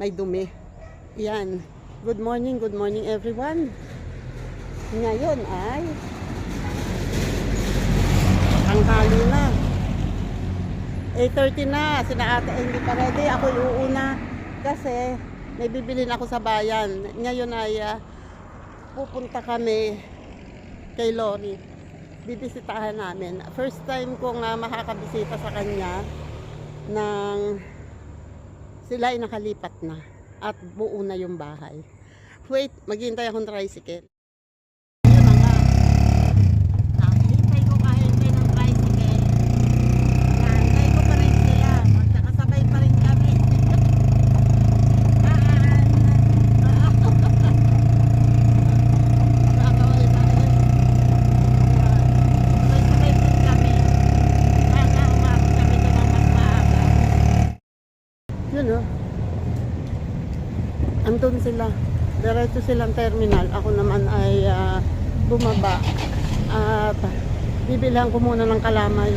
may dumi. Yan. Good morning everyone. Ngayon ay tanghali na. 8:30 na. Sina ate hindi pa ready. Ako iuuna kasi may bibilin ako sa bayan. Ngayon ay pupunta kami kay Lori. Bibisitahan namin. First time kong makakabisita sa kanya nang sila ay nakalipat na at buo na yung bahay. Wait, maghihintay akong tricycle. Yun na nga. Hintay ko kahintay ng tricycle. Hintay ko pa rin sila. Magkakasabay pa rin kami. Yun o. Andun sila. Diretso silang terminal. Ako naman ay bumaba. At bibilhan ko muna ng kalamay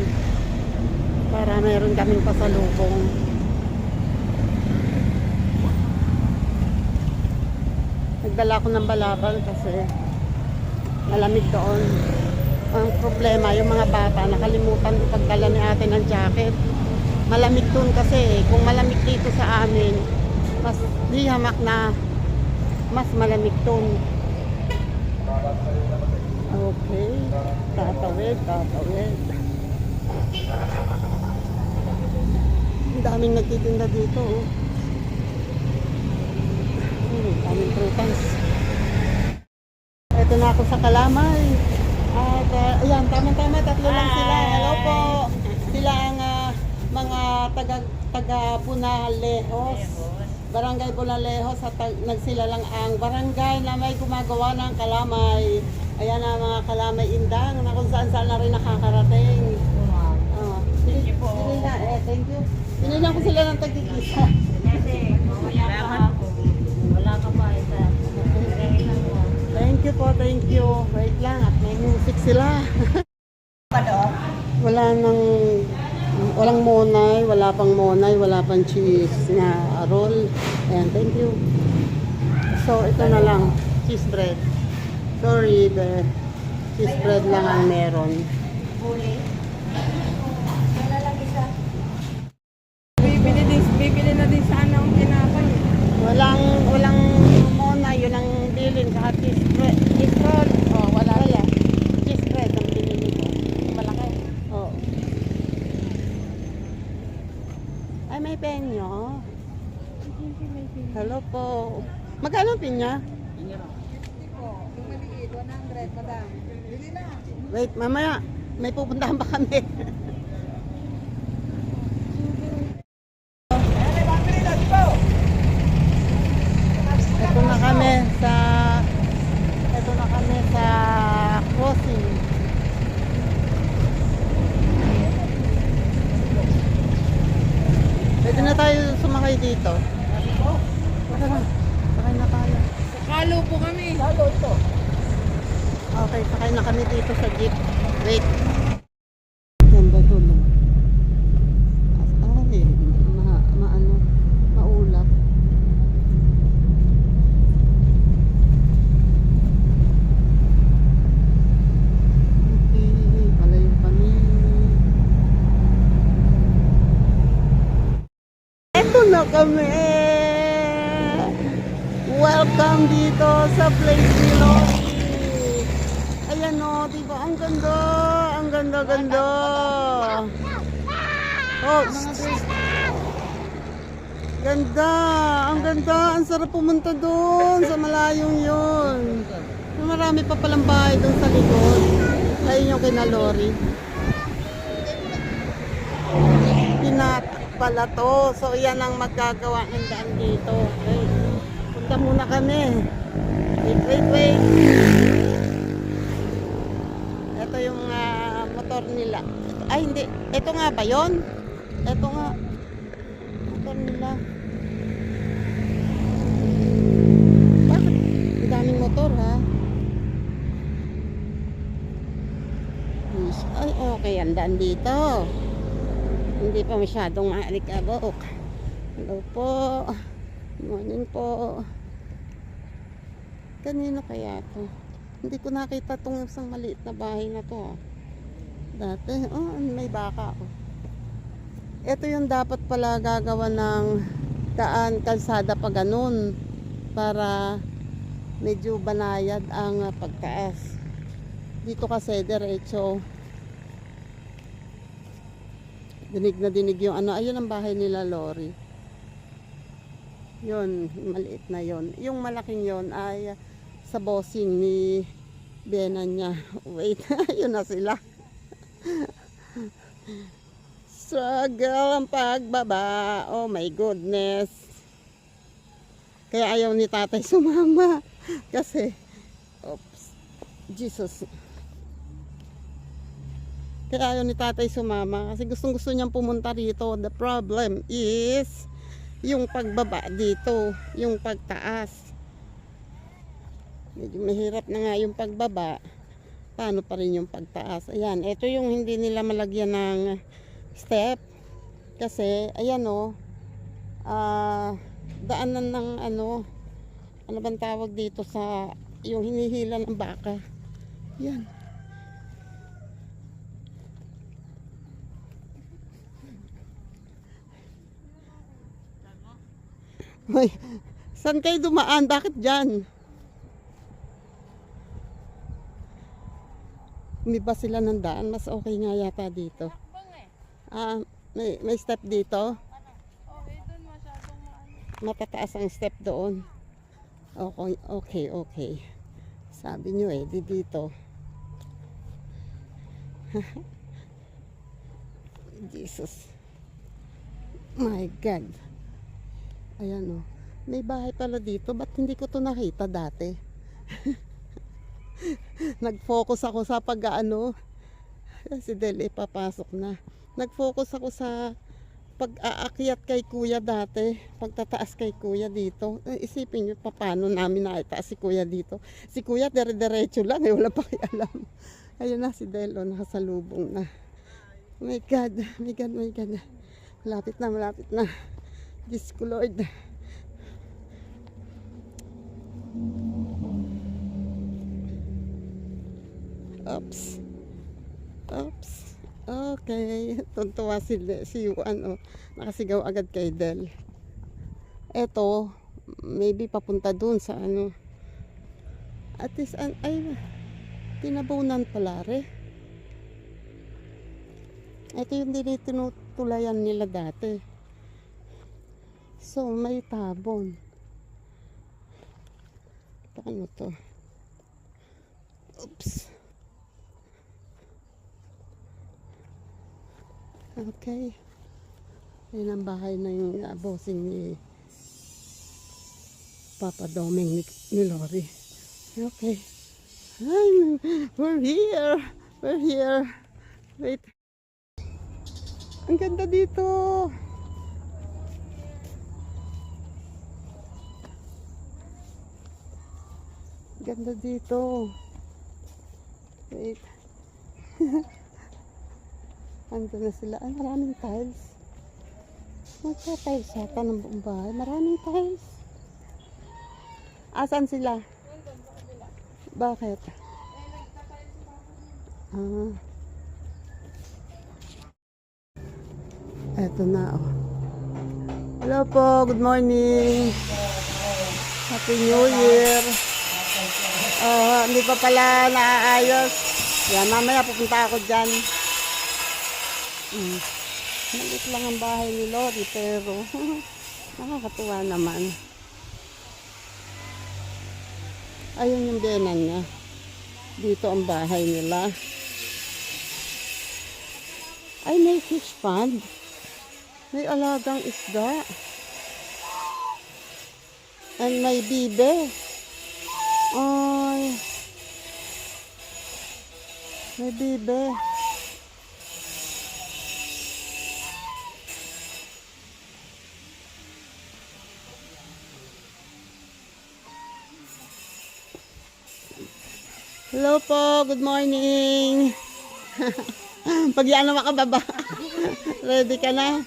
para mayroon kaming pasalubong. Nagdala ko ng balabal kasi malamig doon. Ang problema, yung mga bata nakalimutan ko pagdala ni ate ng jacket. Malamig doon kasi kung malamig dito sa amin, mas di hamak na mas malamig doon. Okay, tatawid. Ang daming nagtitinda dito. Daming prutas. Ito na ako sa Kalamay. At ayan, tama-tama, tatlo lang sila. Hello po. Sila ang mga taga Punalejos, Barangay Punalejos, at nagsila lang ang barangay na may gumagawa ng kalamay. Ayan ang mga kalamay indang na kung saan na rin nakakarating. Thank you po. Thank you. Pinilang ko sila ng tagkikisa. Kasi wala ka pa isa. Thank you po, thank you. Wait lang at may music sila. Walang monay, wala pang cheese na roll. Ayan, thank you. So, ito na lang, cheese bread. Sorry, the cheese bread lang ang meron. Wala lang isa. Bibili na din sana ang tinapay. Walang monay, yun ang bilin. Saka cheese bread. Cheese roll. Oh, wala. Cheese bread ang binili ko. Malaki. Oh. Ay, may penyo. Hello po. Magkano ang pinya? Yung maliit, 100, madam. Bili na. Wait, mamaya. May pupuntahan pa kami. Ito na kami sa crossing. Pwede na tayo sumakay dito. Tara, sakay na tayo. Sakalo po kami. Okay, sakay na kami dito sa jeep. Wait. Ganda doon. Ay, maulap. Okay, palayo kami. Eto na kami. Welcome dito sa place ni Lori. Ayan o, diba? Ang ganda. Oh, ganda. Ang ganda. Ang sarap pumunta doon sa malayong yun. Marami pa palang bahay doon sa likod. Ayun yung kina Lori. Pinatak pala to. So, yan ang magagawa ng daan dito. Okay. Punta muna kami. Wait. Ito yung motor nila. Ay, hindi. Ito nga ba yun? Ito nga. Motor nila. Bakit? Ang daming motor, ha? Ay, okay. Ang daan dito. Hindi pa masyadong maalikabok. Hello po. Morning po. Kanino kaya to? Hindi ko nakita tong isang maliit na bahay na to. Dati, may baka. Ito yung dapat pala gagawa ng daan, kalsada pa ganun para medyo banayad ang pagtaas. Dito kasi diretso. Dinig na dinig yung ano. Ayun ang bahay nila, Lori. Yun, maliit na yon. Yung malaking yon ay sa bossing ni Bena niya. Wait, yun na sila. Struggle ang pagbaba. Oh my goodness. Kaya ayaw ni tatay sumama. Kasi, oops, Jesus. Kaya ayaw ni tatay sumama. Kasi gustong-gusto niyang pumunta rito. The problem is yung pagbaba dito, yung pagtaas. Medyo mahirap na nga yung pagbaba. Paano pa rin yung pagtaas? Ayan, ito yung hindi nila malagyan ng step. Kasi, ayan daanan ng ano bang tawag dito sa, yung hinihila ng baka. Yan. Hoy, saan kayo dumaan? Bakit dyan? Umiba sila ng daan. Mas okay nga yata dito. May step dito. Doon masyadong Matataas ang step doon. Okay. Sabi nyo di dito. Jesus. My God. Ayan may bahay pala dito. Ba't hindi ko to nakita dati? Nag-focus ako sa pag-ano. Si Dele papasok na. Nag-focus ako sa pag-aakyat kay kuya dati. Pagtataas kay kuya dito. Isipin nyo paano namin nakitaas si kuya dito. Si kuya dire-diretso lang. Wala pa alam. Ayun na si Delo. Nakasalubong na. Oh my God. Malapit na. Diyos ko Lord. Oops. Okay. Tuntua si Juan. Nakasigaw agad kay Del. Eto, maybe papunta dun sa ano. At least, tinabunan pala re. Ito yung tinutulayan nila dati. So, may tabon. Paano to? Oops. Okay. Yan ang bahay na yung bossing ni Papa Doming ni Lori. Okay. We're here. Wait. Ang ganda dito. Ganda dito. Wait. Ando na sila. Maraming tiles. Magka-tiles yata ng buong bahay. Maraming tiles. Asan sila? Bakit? Eto na Hello po. Good morning. Happy New Year. Hindi pa pala naaayos. Yan, mamaya pupunta ako dyan. Maliit lang ang bahay ni Lori, pero nakakatuwa naman. Ayun yung benan niya. Dito ang bahay nila. Ay, may fish pond. May alagang isda. And may bibe. Ay. May bibe. Hello po, good morning. Pag yan na makababa. Ready ka na?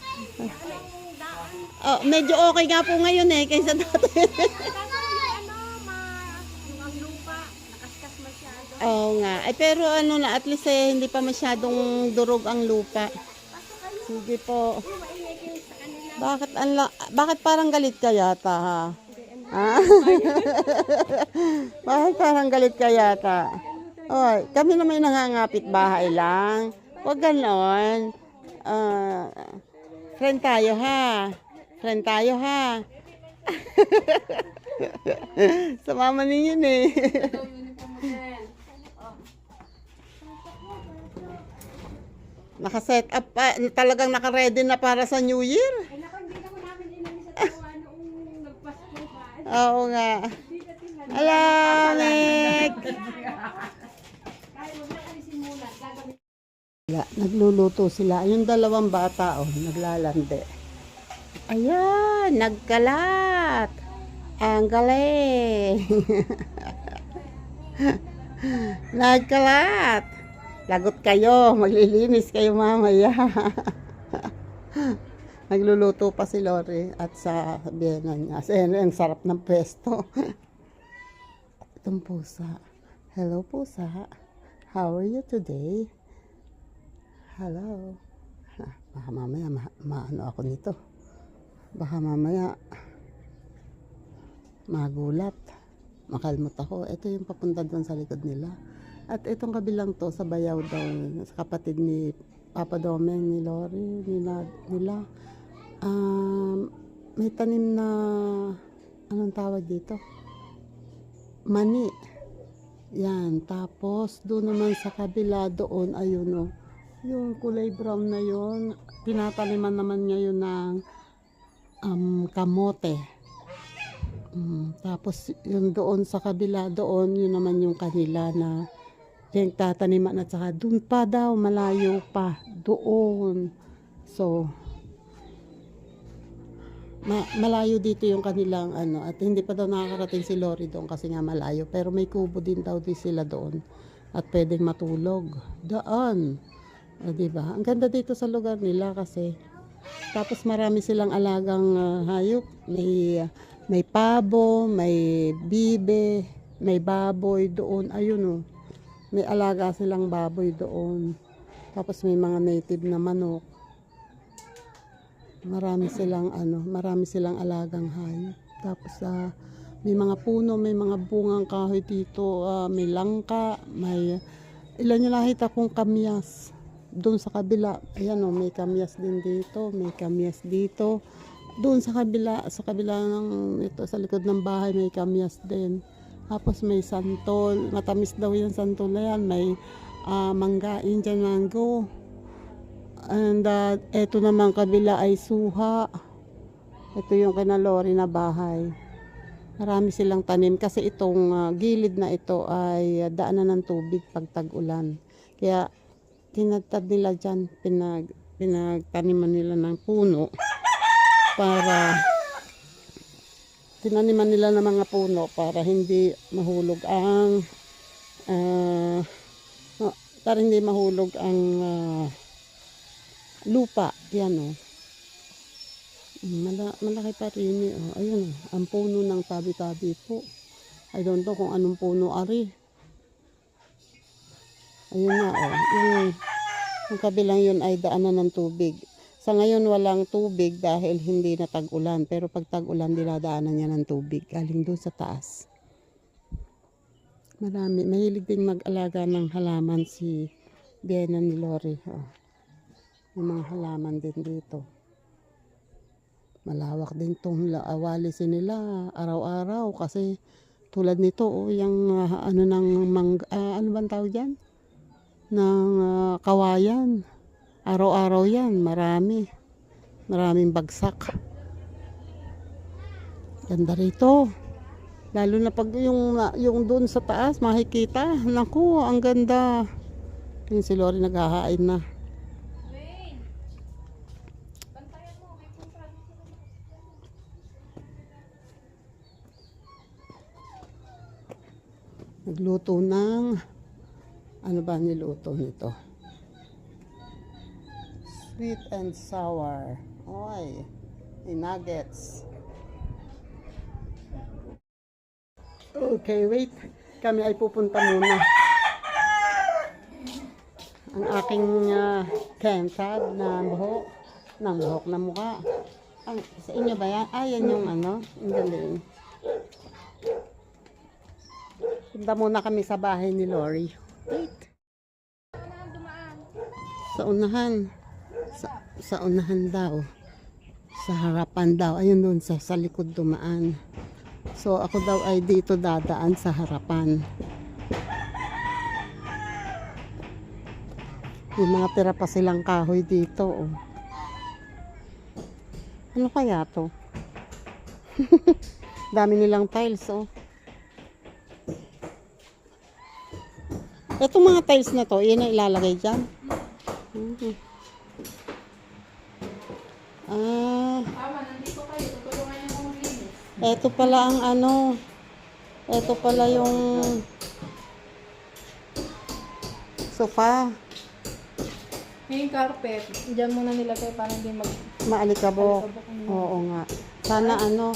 Oh, medyo okay nga po ngayon eh, kaysa dati. Ang lupa, nakaskas masyado. Oo nga. Ay, pero ano na, at least eh, hindi pa masyadong durog ang lupa. Sige po. Maingay kayo sa kanila. Bakit parang galit ka yata ha? Ah? Bakit parang galit ka yata? Oy, kami na may nangangapit bahay lang. Huwag ganon. Friend tayo ha. Friend tayo ha. Sa mama ninyo eh. Naka-set up pa, talagang naka-ready na para sa New Year. Ay naku, hindi naman namin inano sa tawa noong nagpasko pa. Oo nga. Alamik! Kahit huwag na kami simulan, gagawin. Nagluluto sila. Yung dalawang bata, naglalande. Ayan, nagkalat. Ang galing. Nagkalat. Lagot kayo, maglilinis kayo mamaya. Nagluluto pa si Lori at sa biyena niya. Ang sarap ng pesto. Itong pusa. Hello pusa. How are you today? Hello. Baka mamaya maano ako nito. Baka mamaya magulat. Makalmot ako. Ito yung papunta doon sa likod nila. At itong kabilang to sa bayaw daw sa kapatid ni Papa Domeng, ni Lori, nila. May tanim na anong tawag dito? Mani. Yan. Tapos doon naman sa kabila doon ayun yung kulay brown na yun. Tinataniman naman niya yun ng kamote. Tapos yung doon sa kabila doon yun naman yung kanila na yung tataniman at saka doon pa daw malayo pa doon. So malayo dito yung kanilang at hindi pa daw nakakarating si Lori doon kasi nga malayo, pero may kubo din daw di sila doon at pwedeng matulog doon. Diba? Ang ganda dito sa lugar nila kasi tapos marami silang alagang hayop. May pabo, may bibe, may baboy doon. Ayun may alaga silang baboy doon. Tapos may mga native na manok. Marami silang alagang hayop. Tapos may mga puno, may mga bungang kahoy dito, may langka, may ilan yung nakita kong kamyas. Doon sa kabila, ayan may kamyas din dito, may kamyas dito. Doon sa kabila ng ito sa likod ng bahay may kamyas din. Tapos may santol, matamis daw yung santol na yan, may mangga, Indian mango. And eto naman kabila ay suha. Ito yung kinalori na bahay. Marami silang tanim kasi itong gilid na ito ay daanan ng tubig pag tag-ulan. Kaya tinatad nila dyan, pinagtaniman nila ng puno para tinaniman nila ng mga puno para hindi mahulog ang lupa. Yan malaki pa rin ayun ang puno ng tabi-tabi po. I don't know kung anong puno ari. Ayun nga yung kabilang yun ay daanan ng tubig. Sa ngayon walang tubig dahil hindi na tag-ulan. Pero pag tag-ulan, dinadaanan niya ng tubig. Galing doon sa taas. Marami. Mahilig din mag-alaga ng halaman si Biena ni Lori. Yung mga halaman din dito. Malawak din itong awalisin nila araw-araw. Kasi tulad nito, yung ano bang tawag yan? Ng kawayan. Araw-araw yan, maraming bagsak. Ganda rito. Lalo na pag yung doon sa taas makikita. Naku, ang ganda. Yung si Lori naghahain na. Nagluto ng ano ba niluto nito? Sweet and sour. Oy. nuggets. Okay, wait. Kami ay pupunta muna. Ang aking kentad na buhok. Ng buhok na mukha. Sa inyo ba yan? Yan yung ano. Ang galing. Punta muna kami sa bahay ni Lori. Wait. Sa unahan. Sa unahan daw. Sa harapan daw. Ayun doon sa likod dumaan. So ako daw ay dito dadaan sa harapan. Yung mga tira pa silang kahoy dito. Oh. Ano kaya to? Dami nilang tiles. Oh. Itong mga tiles na to, yan ang ilalagay dyan. Tama, nandito kayo. Tutulungan niyo kung linis. Ito pala ang ano. Ito pala yung sofa. Yung carpet, dyan muna nilagay para hindi Maalikabok. Oo nga. Sana ano.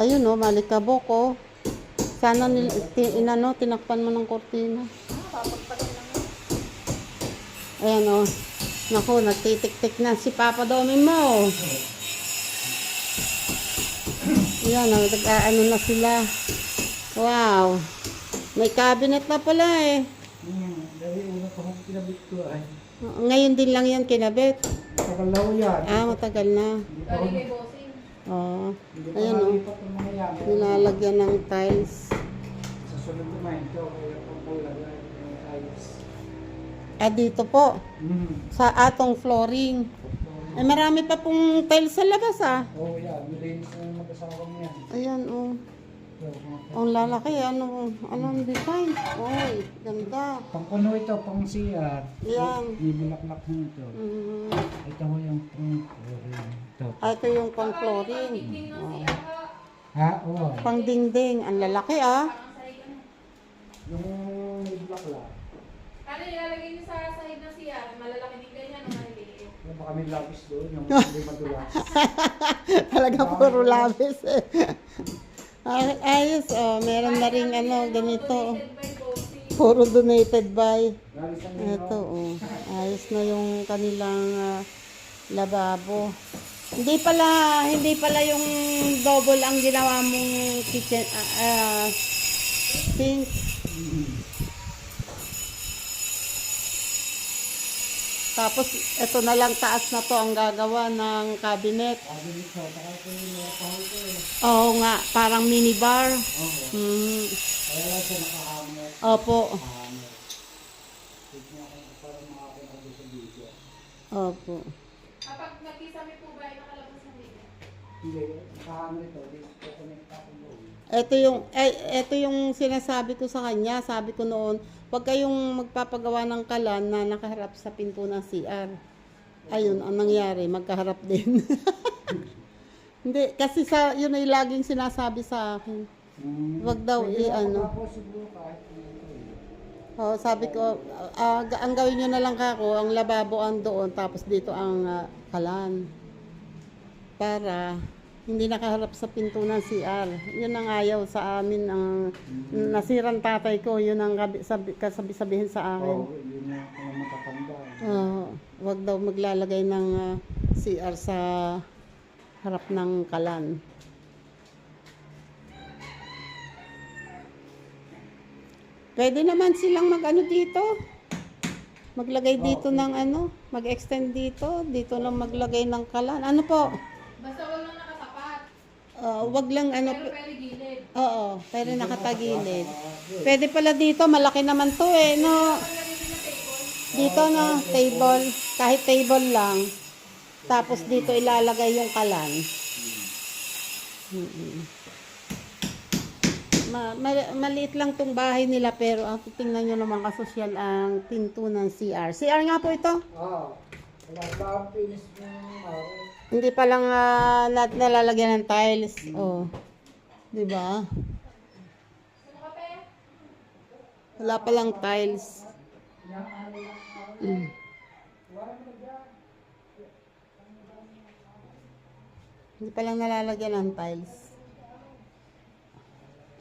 Ayun oh, maalikabok oh. Sana tinakpan mo ng kortina. Ayan oh. Naku, nagtitik-tik na si Papa Domi mo. Ayan oh, ano na sila. Wow. May cabinet na pala eh. Dahil una pa akong kinabit ko ay. Ngayon din lang yan kinabit. Tagal na ko yan. Matagal na. galing kay bossing. Oo. Hindi pa Ayan oh. nalipat ng mga yan. Nilalagyan ng tiles. Sa sunod naman ito, kaya pang palagay ng ayos. Dito po. Sa atong flooring. Marami pa pong tiles sa labas Oo yan, nilinis na mag-asawa mo yan. Ayan oh. Ang lalaki anong design? Oy, ganda. Pang kuno ito, pang CR. Yan. Ibulaklak mo ito. Ito ho yung pang ito. Ito yung pang flooring. Ha? Oo. Pang dingding. Ang lalaki Yung ibulaklak. Ano ilalagay niyo sa sahig ng CR? Malalaki din ganyan o maliliit? Yung baka may lapis doon, yung hindi madulas. Talaga puro labis eh. Ayos meron na rin ganito. By bossing. Puro donated by. Lalisan Ito ayos na yung kanilang lababo. Hindi pala yung double ang ginawa mong kitchen sink. Tapos ito na lang taas na to ang gagawa ng cabinet. Oo nga, parang minibar. Kaya lang siya nakahamot. Opo. Opo. Kapag nagkisami po ba ay nakalabas ng video? Hindi, nakahamot ito. Disconnect ako doon. Ito yung sinasabi ko sa kanya. Sabi ko noon, huwag kayong magpapagawa ng kalan na nakaharap sa pinto ng CR. Ayun, ang nangyari, magkaharap din. Hindi, kasi yun ay laging sinasabi sa akin. Huwag daw Ako siguro kahit sabi ko, ang gawin nyo na lang kako, ang lababo ang doon, tapos dito ang kalan. Para hindi nakaharap sa pinto ng CR. Yun ang ayaw sa amin. Ang nasirang tatay ko, yun ang kasabi-sabihin sa akin. yun na kung matatanda. Wag daw maglalagay ng CR sa harap ng kalan. Pwede naman silang dito. Maglagay dito ng mag-extend dito. Dito lang maglagay ng kalan. Ano po? Basta walang nakatapat. Wag lang Pero pwede gilid. Oo, pero nakatagilid. Pwede pala dito, malaki naman to no. Dito table, kahit table lang. Tapos dito ilalagay yung kalan. Maliit lang tong bahay nila pero tingnan nyo naman kasosyal ang pinto ng CR. CR nga po ito. Wala ba ang finish mo? Hindi pa lang nalalagyan ng tiles. Di ba? Wala pa lang tiles. Hindi pa lang nalalagyan ng tiles.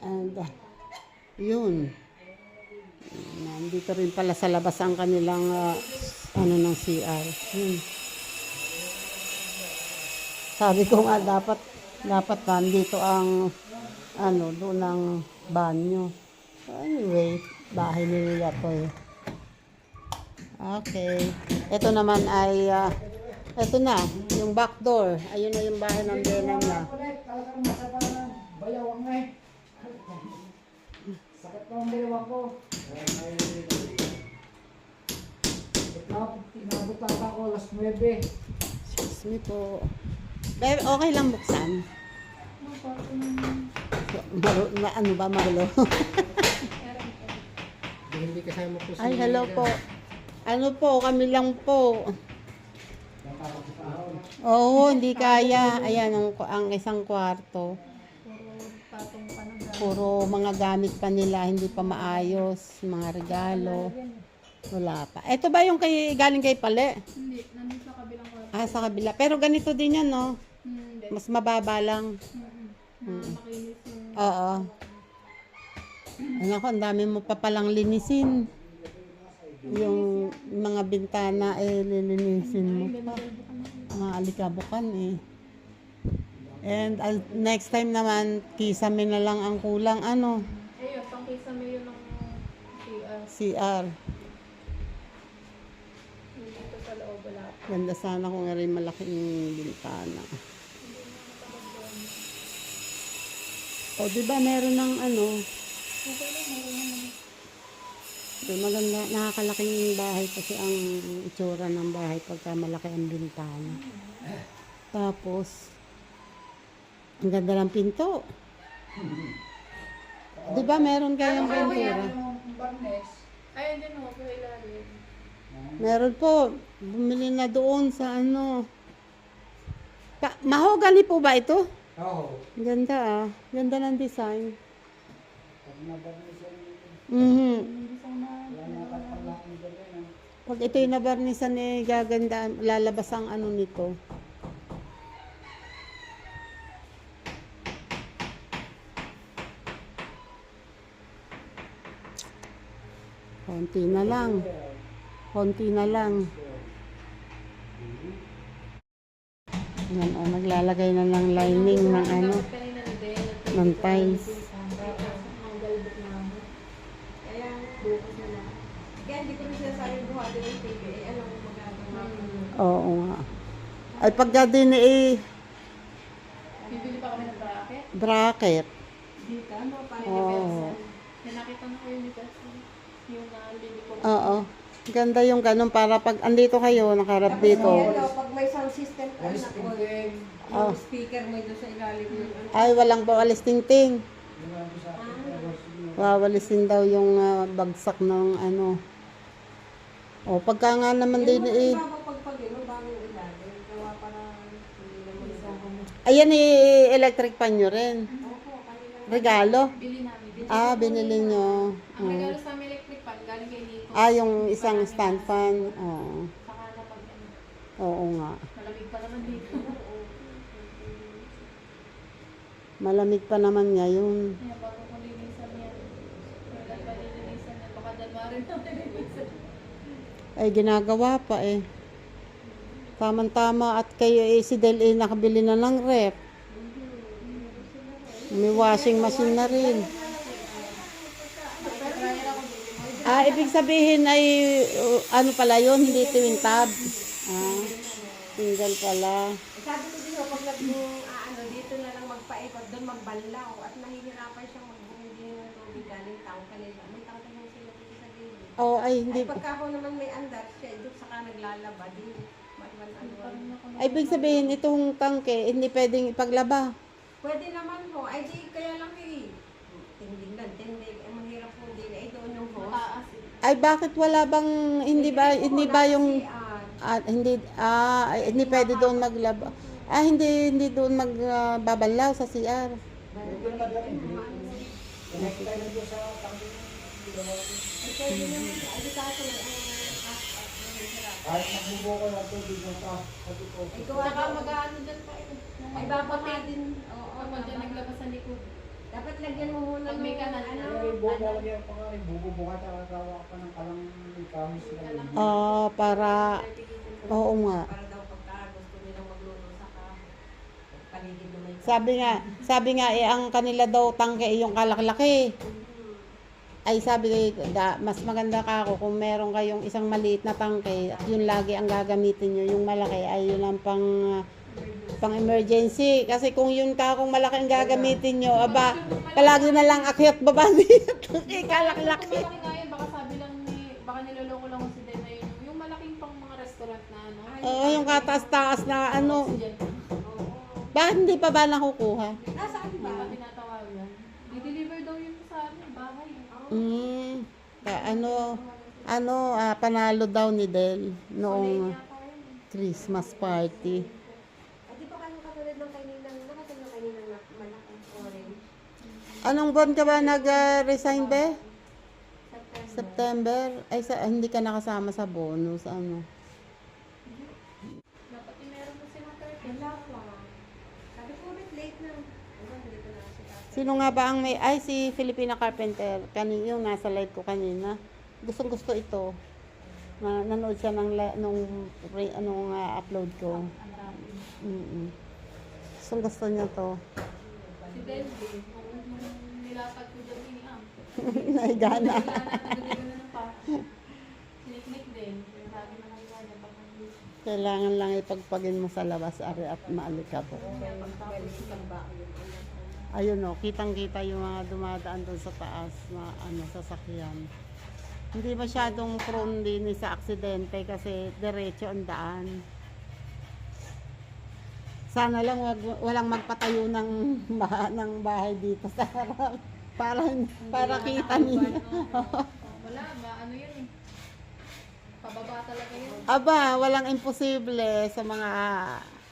And, yun. Nandito rin pala sa labas ang kanilang, ano ng CR. Yun. Sabi ko nga, dapat nandito ang, ano, doon ang banyo. Anyway, bahay nila to eh. Okay. Ito naman ay, ito na, yung back door. Ayun na yung bahay ng Bena niya. Talagang masama na. Bayawang na eh. Sakit na ang bayawang ko. Tinabot ata ako alas 9. Excuse me po. Bebe, okay lang buksan. Ano ba, Marlo? Hindi kasama po Ay, hello po. Ano po, kami lang po. Oo, hindi kaya. Ayan, ang isang kwarto. Patong pa ng Puro mga gamit pa nila, hindi pa maayos. Mga regalo. Wala pa. Ito ba yung galing kay Pale? Hindi, nandun sa kabilang kwarto. Ah, sa kabila. Pero ganito din yan, no? Hindi. Mas mababa lang. Makinis yung... Oo. Ay, naku, ang dami mo pa palang linisin. Yung mga bintana, lilinisin mo pa. Mga alikabukan, eh. And next time naman, kisame na lang ang kulang, ano, Ayun, pangkisame yun ng CR. CR. Dito sa loob, wala. Ganda sana kung rin malaking bintana. O, di ba meron ng ano, Okay lang, meron naman. maganda, nakakalaking bahay kasi ang itsura ng bahay pagka malaki ang bintana. Tapos, ang ganda ng pinto. Di ba meron kayong pintura? Yung barnes. Ayun din mo, sa ilalim. Meron po. Bumili na doon sa ano. Mahogany po ba ito? Oo. Ganda ah. Ganda ng design. Pag nabarnisan Mhm. wala na kapalaking gano'n. Pag ito'y nabarnisan eh, gaganda, lalabas ang ano nito. Konti na lang. Konti na lang. Yan, oh, naglalagay na ng lining ng ano, Kanina ni Dale, ng tiles. ang galbot namin. Kaya, bukas na lang. Kaya hindi ko na sinasabi buhati ng TV. Alam mo magagawa ko. Oo nga. Ay pagka din eh, Bibili pa kami ng bracket. bracket. Dito, ano, para Oo. universal. Yan, nakita na ko universal. Yung nalili ko. Oo. Ganda yung ganun para pag andito kayo, nakarap dito. Pag may sound system ka Alis na tingting. Oh. yung speaker mo doon sa ilalim ng ano. Ay, walang bawalis tingting. Yung ano sa akin. Wawalisin daw yung bagsak ng ano. O, pagka nga naman din eh. Pagpagpagino, bagong ilalim. Gawa para hindi naman sa Ayan eh, electric pan nyo rin. Opo, kanila. Regalo. Bili namin. Ah, binili nyo. Ang regalo sa amin electric fan, galing kay Nico. Ah, yung isang stand fan. Oo. Saka na pag ano, Oo nga. malamig pa naman dito. Malamig pa naman ngayon. Kaya bago ko linisan yan. Kailan ba lilinisan yan? Baka January na lilinisan. Ay, ginagawa pa eh. Tama-tama at kayo eh, si Del eh, nakabili na ng rep. May washing machine na rin. Ah, ibig sabihin ay, ano pala yun, hindi twin tab. Ah, single pala. Sabi ko din, pag ano, dito na lang magpaikot, doon magbanlaw. At nahihirapan siyang magbumili ng tubig galing taong kanila. May taong kanila sila dito sa gilid. Oh, ay, hindi. Ay, pagka ako naman may andar siya, doon saka naglalaba din. Ay, ibig sabihin, itong tangke, hindi pwedeng ipaglaba. Pwede naman po. Ay, di, kaya lang eh. Tindig lang, tindig. Ay, mahirap po din. Ay, doon yung hose. Mataas eh. Ay, bakit wala bang, hindi ba yung, hindi pwede doon maglaba. Ah, hindi doon magbabanlaw sa CR. Kahit magbubuo ko ng tubig ng sa likod. Ay, gawa Saka daw. mag-ano dyan pa eh. Ay, babaha din. Oo, Kapag dyan naglabas sa likod. Dapat lagyan mo muna Pag may nung, kanal. ano, May buo lalagyan pa nga rin. Bububuka at agawa pa ng kalang kamis na yun. Para, oo nga. para daw pagka gusto nilang magluto sa paligid na may Sabi nga ang kanila daw tangke yung kalaklaki. Ay sabi mas maganda ka ako kung meron kayong isang maliit na tangke at yun lagi ang gagamitin nyo. Yung malaki ay yun ang pang emergency. Kasi kung yun ka kung malaki ang gagamitin nyo, aba, palagi na lang akyat baba dito. Kalaklaki. Malaki nga yun, baka sabi lang baka niloloko lang si Dena yun. Yung malaking pang mga restaurant na ano. Oo, yung kataas-taas na ano. Oxygen. Bakit hindi pa ba nakukuha? Nasaan Hindi ba? pa tinatawagan. I-deliver daw yun sa amin, bahay. Panalo daw ni Del noong Christmas party. At di ba kayo katulad ng kaninang, nakatulad ng kaninang malaking orange? Anong buwan ka ba nag-resign be? September. September? Ay, hindi ka nakasama sa bonus, ano? Dapat meron na silang Wala pa. Sabi ko, ulit late na. Ano, dito na kasi tatay. Sino nga ba ang may... Ay, si Filipina Carpenter. Yung nasa live ko kanina. Gustong gusto ito. Nanood siya nung upload ko. Gustong gusto niya to. Si Delby, nung nilatag ko dyan iniang. Naigana. Nagagana na pa. Siniknik din. Sabi na lang gana pag Kailangan lang ipagpagin mo sa labas, ari, at maalikabok. Pagtapos isang bako yun. Ayun o, kitang-kita yung mga dumadaan doon sa taas na sasakyan. Hindi masyadong prone din sa aksidente kasi diretso ang daan. Sana lang walang magpatayo ng bahay dito sa harap para kita niyo. wala ba? Ano yun eh? Pababa talaga yun. Aba, walang imposible sa mga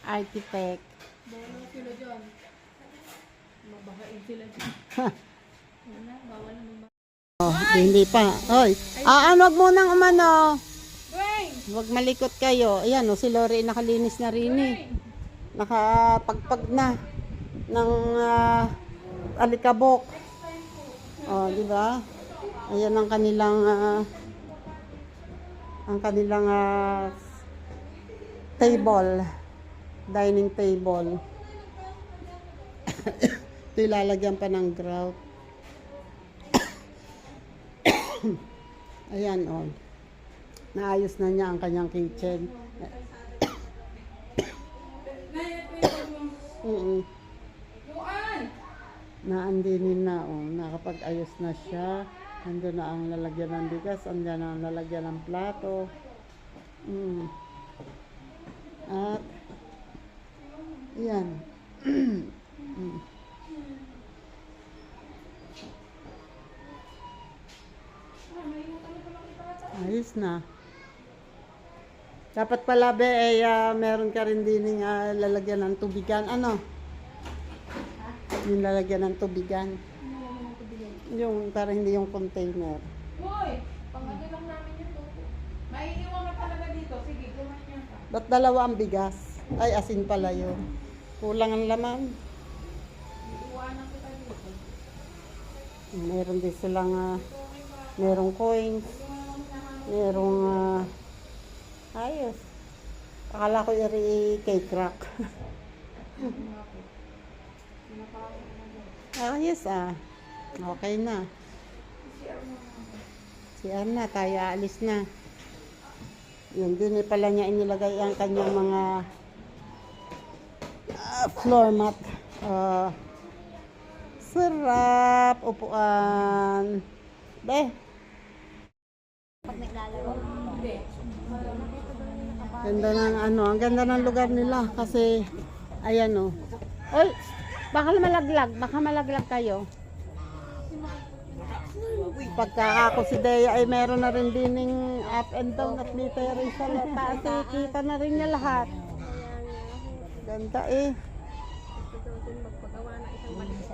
architect. Bawal sila dyan. Mabahain sila dyan. Wala, bawal naman. Hindi pa. Hoy, wag mo nang umano. Dwayne! Wag malikot kayo. Ayan o, si Lori nakalinis na rin eh. Nakapagpag na ng alikabok. Oh, di ba? Ayan ang kanilang table. Dining table. Ito ilalagyan pa ng grout. Ayan oh. Naayos na niya ang kanyang kitchen. Naandinin na oh, nakapag-ayos na siya. Andun na ang lalagyan ng bigas, andyan na ang lalagyan ng plato. At yan. Ayos na. Dapat pala be meron ka rin din lalagyan ng tubigan. Ano? Yung lalagyan ng tubigan. Yung para hindi yung container. Hoy! Pangano lang namin yung tubo. May iwan ka talaga dito. Sige, kumain niya ka. Ba't dalawa ang bigas? Ay, asin pala yun. Kulang ang laman. Iiwanan kita dito. Meron din silang merong coins. Merong ayos. Akala ko cake rack. Ayos Okay na. CR na, tayo aalis na. Yun, din pala niya inilagay ang kanyang mga floor mat. Sarap, upuan. Be. Ganda ng ang ganda ng lugar nila kasi ayan oh. Oy, baka malaglag kayo. Pagka ako si Dea ay meron na rin dining up and down at dito rin sa taas. Kita na rin niya lahat. Ganda eh. Gusto din magpagawa ng isang maliit.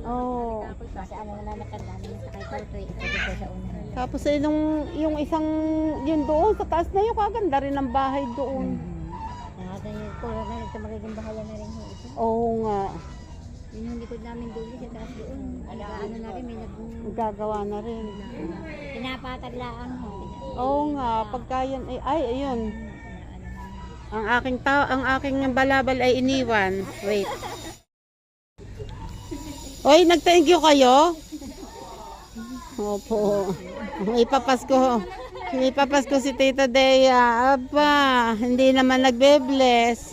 Oo. Kasi ano na nakanda naman sa kay Portrait. Ito ko sa una. Tapos yung isang, yun doon, sa taas na yung kaganda rin ng bahay doon. Lahat na yung pura na rin. Ito magiging bahala na rin ho ito. Oo nga. Yun yung likod namin doon sa taas doon. Ano na rin, may Gagawa na rin. pinapataglaan ho. Oo nga, pagka yun, ay, ayun. Ang aking balabal ay iniwan. Wait. Oy, nag-thank you kayo? Opo. May papasko si Tita Dea. Aba, hindi naman nagbe-bless.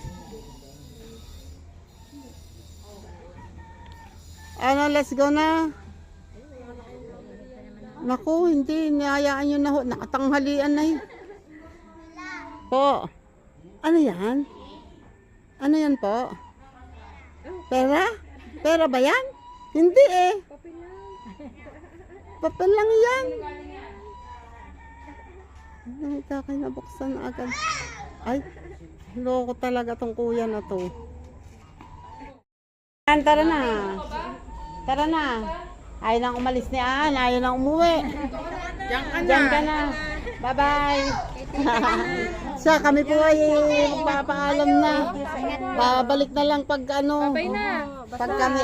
Ano, let's go na. Naku, hindi. Nihayaan nyo na ho. Nakatanghalian na yun. Po. Ano yan? Ano yan po? Pera? Pera ba yan? Hindi eh. Papel lang yan. Ay, kakay nabuksan na agad. Ay, loko talaga tong kuya na to. Tara na. Tara na. Ayaw nang umalis ni Ann. Ayaw nang umuwi. Diyan ka na. Bye-bye. Siya, kami po ay magpapaalam na. Babalik na lang pag ano. Pag kami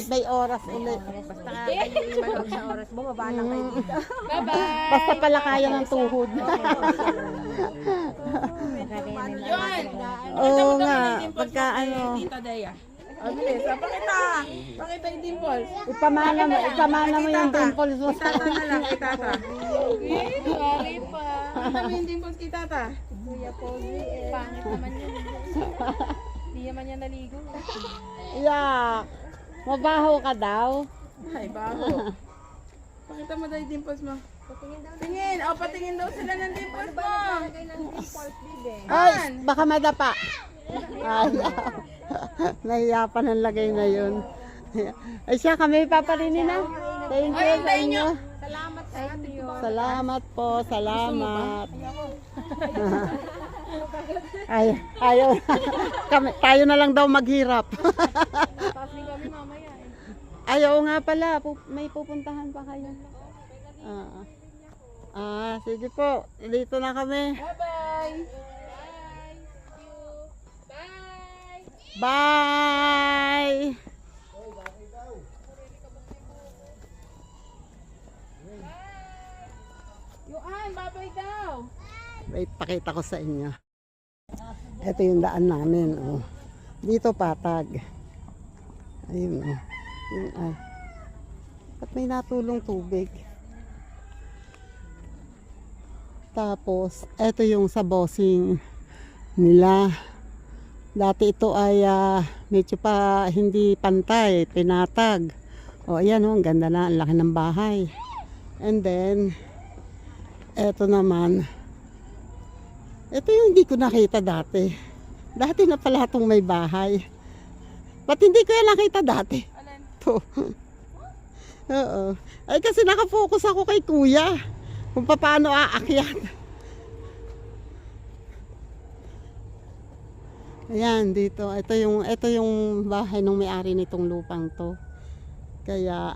may oras ulit. Basta kayo malawag sa oras mo, baba lang kayo dito. Basta pala kaya ng tuhod. Oo nga. Pagka ano. Abilis, pakita. Pakita yung dimples. Ipamana mo yung dimples mo sa Tata na lang, kay tata. Sorry pa. Pakita mo yung dimples kay tata. Pangit naman yun. Hindi naman yan naligo. Yak. Mabaho ka daw. Ay, bago. Pakita mo daw yung dimples mo. Tingin, patingin daw sila ng dimples mo. Ay, baka madapa. Ay, nahiya pa ng lagay na yun. Ay siya, kami paparinin na. Thank you sa inyo. Salamat sa inyo. Salamat po, salamat. Ay, ayaw. Tayo na lang daw maghirap. Ayaw nga pala, may pupuntahan pa kayo. Sige po, dito na kami. Bye-bye. Bye! Yuan, babay daw. Wait, pakita ko sa inyo. Ito yung daan namin. Oh. Dito patag. Ayun. Oh. Yun, ay. At may natulong tubig. Tapos, ito yung sa bossing nila. Dati ito ay medyo pa hindi pantay, pinatag. O ayan o, ang ganda na, ang laki ng bahay. And then, eto naman, ito yung hindi ko nakita dati. Dati na pala itong may bahay. Ba't hindi ko yan nakita dati? To. Oo. Ay kasi nakafocus ako kay kuya. Kung paano aakyat. Ayan, dito. Ito yung bahay ng may-ari nitong lupang to. Kaya,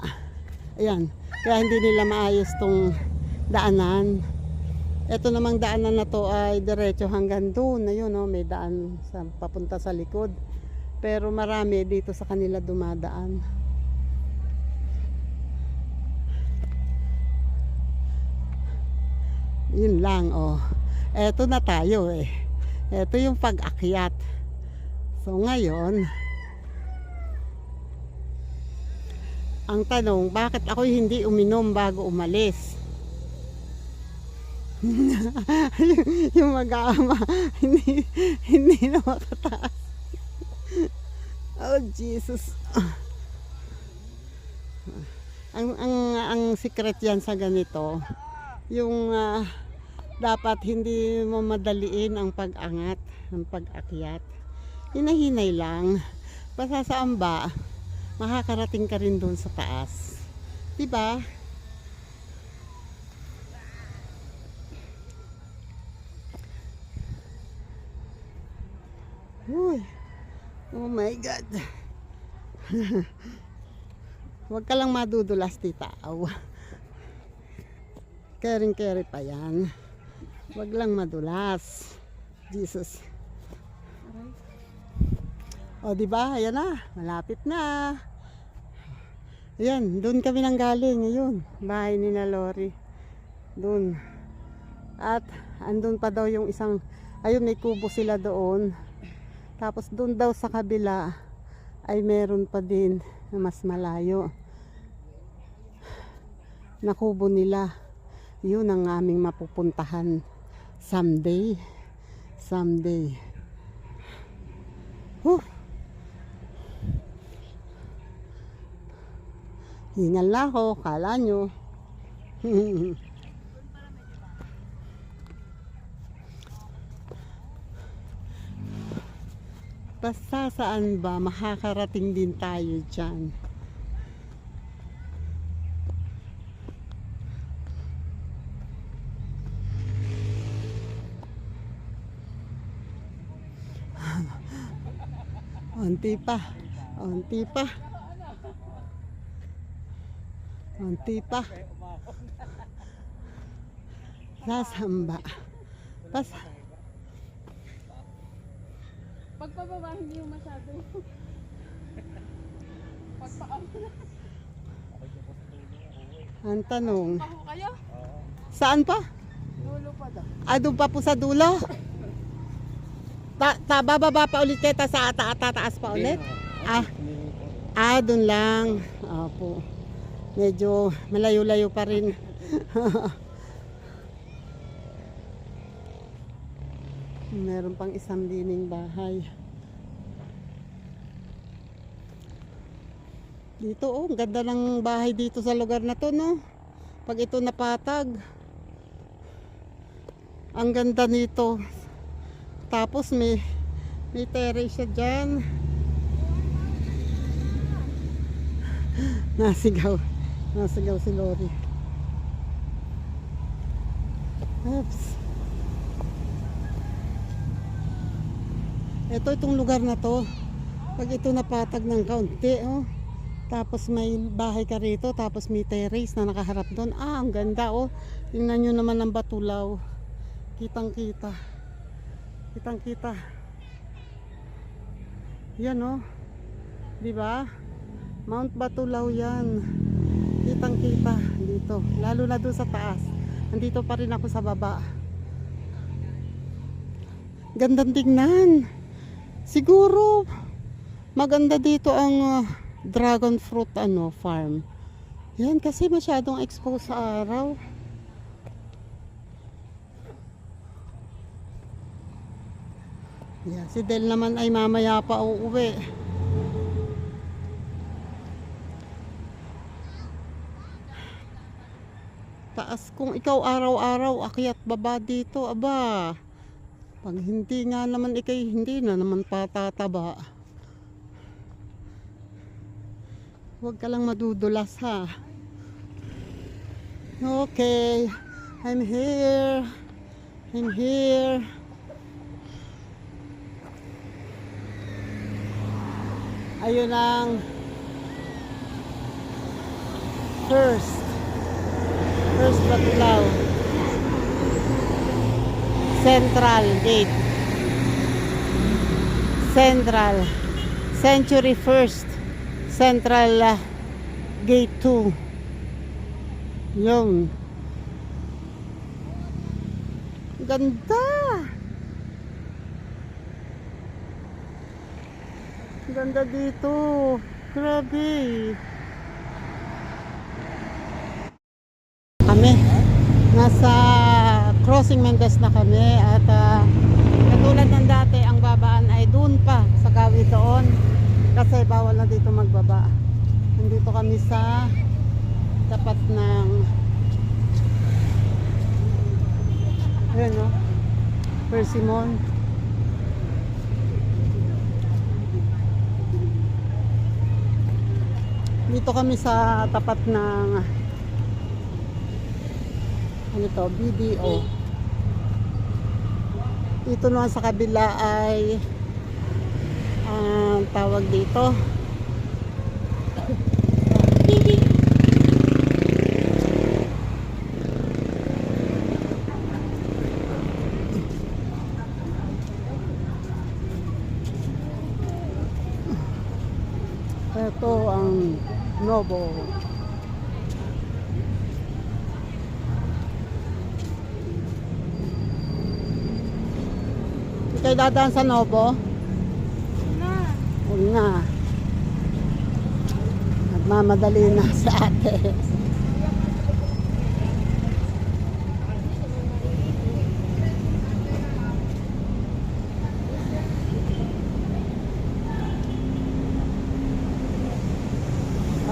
ayan. Kaya hindi nila maayos tong daanan. Ito namang daanan na to ay diretso hanggang doon. Ayun, oh, may daan papunta sa likod. Pero marami dito sa kanila dumadaan. Yun lang, oh. Eto na tayo eh. Ito yung pag-akyat. So ngayon, ang tanong, bakit ako hindi uminom bago umalis? yung mag-aama, hindi na makataas. Oh Jesus. Ang secret yan sa ganito, yung dapat hindi mo madaliin ang pag-angat, ang pag-akyat. Hinahinay lang. Basta sa amba, makakarating ka rin doon sa taas. Diba? Uy. Oh my God. Huwag ka lang madudulas, tita. Aw. Kering-keri pa yan. Huwag lang madulas. Jesus. O, di ba? Ayan na. Malapit na. Ayan, doon kami nang galing. Ayun, bahay ni na Lori. Doon. At andun pa daw yung isang, ayun, may kubo sila doon. Tapos doon daw sa kabila ay meron pa din na mas malayo na kubo nila. Yun ang aming mapupuntahan someday. Someday. Huh. Hingal na ako, kala nyo. Basta saan ba, makakarating din tayo dyan. Unti pa, unti pa. Unti pa. Sasamba. Pagpababa, hindi yung masyado. Pagpaan mo na. Ang tanong, Ako kayo? saan pa? Dulo pa daw. Doon pa po sa dulo? Bababa pa ulit kita sa taas pa ulit? Doon lang. Opo. Medyo malayo-layo pa rin. Meron pang isang lining bahay. Dito, oh, ang ganda ng bahay dito sa lugar na to, no? Pag ito napatag. Ang ganda nito. Tapos may terrace siya dyan. Nasigaw si Lori. Oops. Itong lugar na to, pag ito napatag ng kaunti, oh, tapos may bahay ka rito, tapos may terrace na nakaharap doon. Ang ganda, oh. Tingnan nyo naman ang Batulaw. Kitang-kita. Kitang-kita. Yan, oh. Di ba? Mount Batulaw yan. Kitang-kita dito. Lalo na doon sa taas. Nandito pa rin ako sa baba. Gandang tingnan. Siguro maganda dito ang dragon fruit farm. Yan kasi masyadong exposed sa araw. Yan, si Del naman ay mamaya pa uuwi. Taas, kung ikaw araw-araw akyat baba dito, aba. Pag hindi nga naman ikay, hindi na naman patataba. Huwag ka lang madudulas, ha. Okay, I'm here. I'm here. Ayun ang first Batulaw. Central Gate. Central. Century First. Central Gate 2. Yun. Ganda. Ganda dito. Grabe. Kami. Nasa Crossing Mendez na kami at katulad ng dati ang babaan ay doon pa sa gawid doon kasi bawal na dito magbaba. Nandito kami sa tapat ng ayun, no? Persimmon. Dito kami sa tapat ng ano to, BDO. Dito naman sa kabila ay tawag dito Novo. Hindi kayo dadaan sa Novo? Huwag na. Nagmamadali na si ate.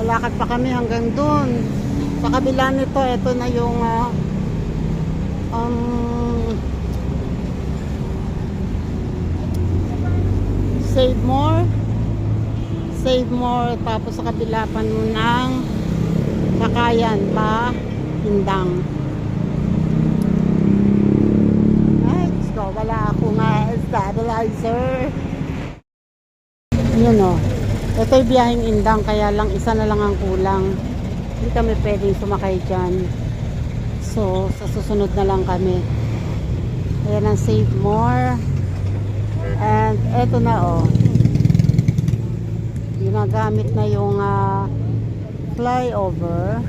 Lalakad pa kami hanggang dun. Sa kabila nito, ito na yung Save More. Save More. Tapos sa kabila pa nun ng Sakayan pa Indang. Ay, gusto, wala akong stabilizer. Yun o. Ito yung biyaheng Indang, kaya lang isa na lang ang kulang. Hindi kami pwedeng sumakay dyan. So, sa susunod na lang kami. Ayan ang Save More. And eto na oh. Ginagamit na yung flyover.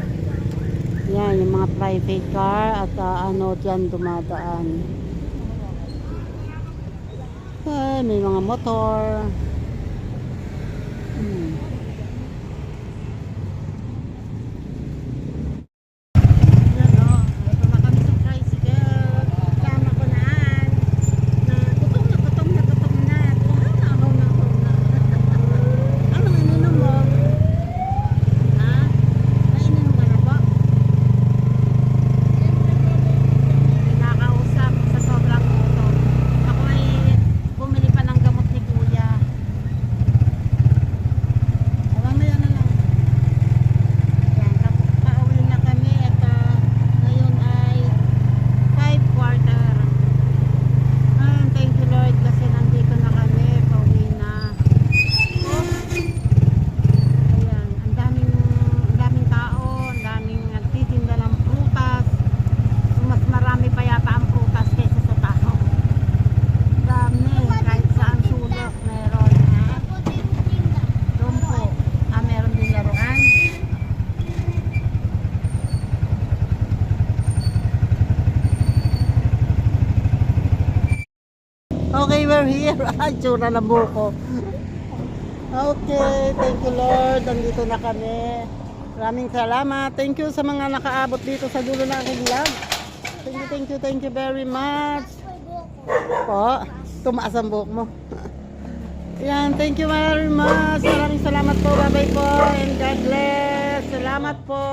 Yan, yung mga private car at ano dyan dumadaan. May mga motor. Yan o, ito na kami sa tricycle. Tama ko naan. Gutom na. Ahaw na. Anong ininom mo? Ha? Nainom ka na ba? Nakausap sa sobrang gutom. Ako ay bumili pa ng gamot ni Kuya. Mamaya na lang. Yan, tapos pauwi na kami at ngayon ay 5:15. Thank you Lord kasi nandito na kami, pauwi na. Ayan, ang daming tao, ang daming nagtitinda ng prutas. Mas marami pa yata ang prutas kaysa sa tao. Dami, kahit saan sulok meron. Doon po. Meron din laruan. Okay, we're here. Tsura ng buko. Okay, thank you Lord. Nandito na kami. Maraming salamat. Thank you sa mga nakaabot dito sa dulo ng aking vlog. Thank you very much. Po, tumaas ang buhok mo. Yan, thank you very much. Maraming salamat po. Bye-bye po. And God bless. Salamat po.